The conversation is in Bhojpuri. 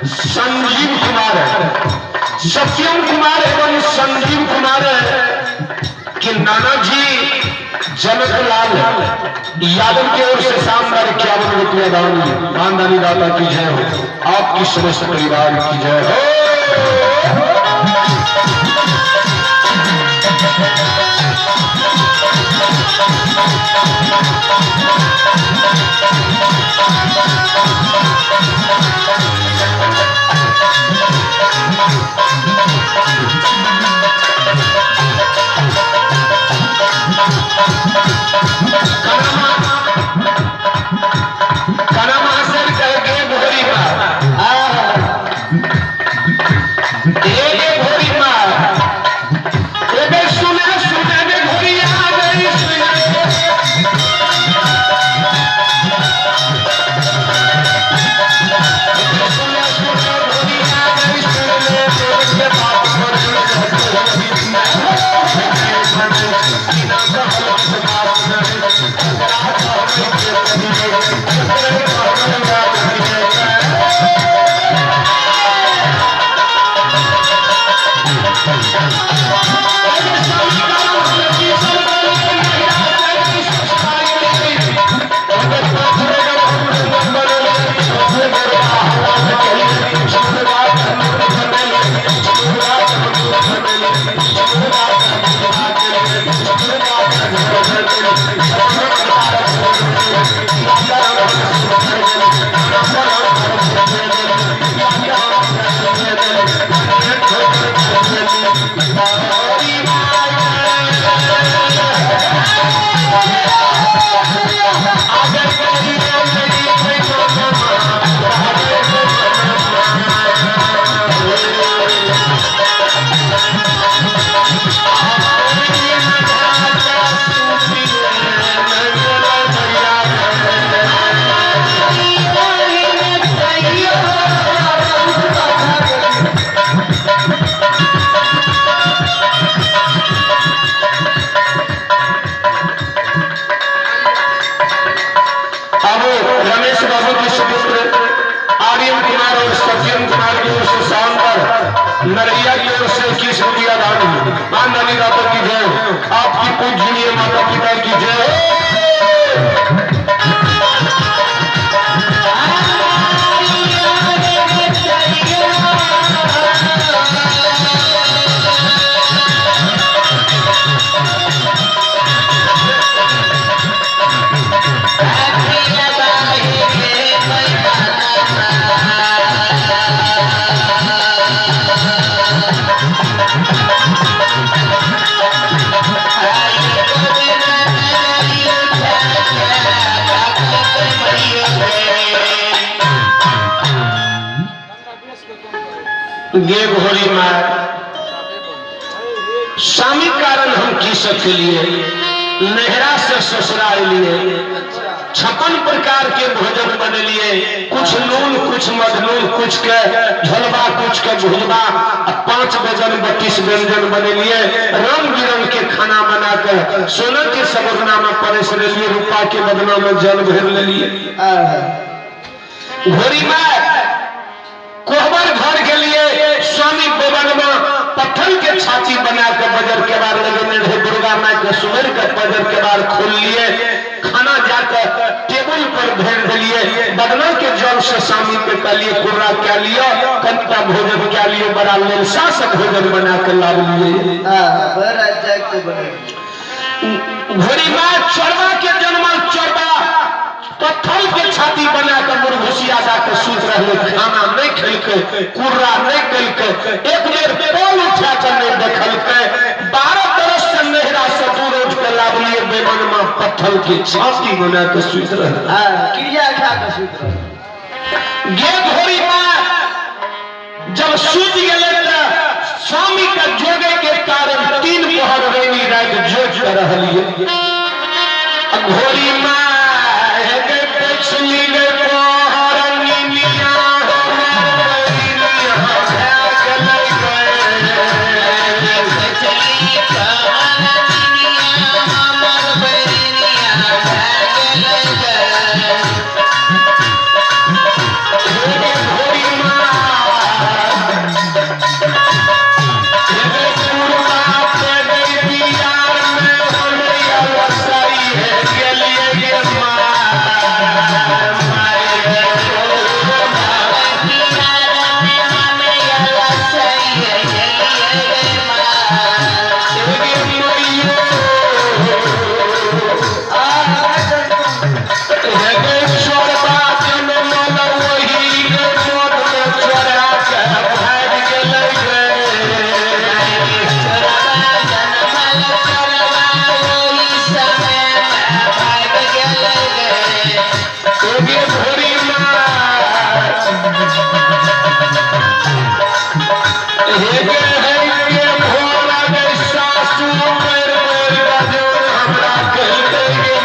संजीव कुमार सत्यम कुमार एवं संजीव कुमार के नाना जी जनकलाल यादव की ओर से शानदार 51 रुपया दान मानदानी दाता की जय हो। आपकी समस्त परिवार की जय हो। नरैया की ओर से 21 रुपया दान मानदानी दाता की जय हो। आपकी पूजनीय माता पिता की जय हो। गे घोरी मार स्वामी कारण हम की सके लिए नहरा से ससुराल लिए 56 प्रकार के भोजन बने लिए, कुछ नून कुछ मधनून कुछ के झोलवा कुछ के भुजवा 5 वजन 32 व्यंजन बने लिए, रंग बिरंग के खाना बनाकर सोना के सबरना में परस ले लिए, रूपा के बदना में जल भर ले लिए। घोरी में कोहबर घर के लिए स्वामी गोवर्धन पत्थर के छाती बनाकर बजर के बार लगे दुर्गा माई के सुमेर के बजर के बार खोल लिए, खाना जाकर टेबल पर भेज दिए, बदना के जल से स्वामी पे कर लिए, कुर्रा क्या लिया कंटा भोजन क्या लिए, बड़ा लेलसा से भोजन बना कर ला लिए। घोड़ी माँ चरवा के जन्मल चरवा पत्थर के छाती बनाकर मुर्घुसिया जाकर सूत रहे, खाना नहीं खेलके कुर्रा नहीं खेलके एक बेर पोल उठा कर नहीं देखलके, 12 बरस से नहरा से दूर उठ के लाभ लिए बेमन में पत्थर की छाती बनाकर सूत रहे, क्रिया खा कर सूत रहे। गे घोड़ी माँ जब सूत गए स्वामी का जोगे के कारण 3 पहर रेनी रात जोज कर रही। घोड़ी माँ हे गे है के भोला के सासू मेर मेर राजो हमरा कहते गे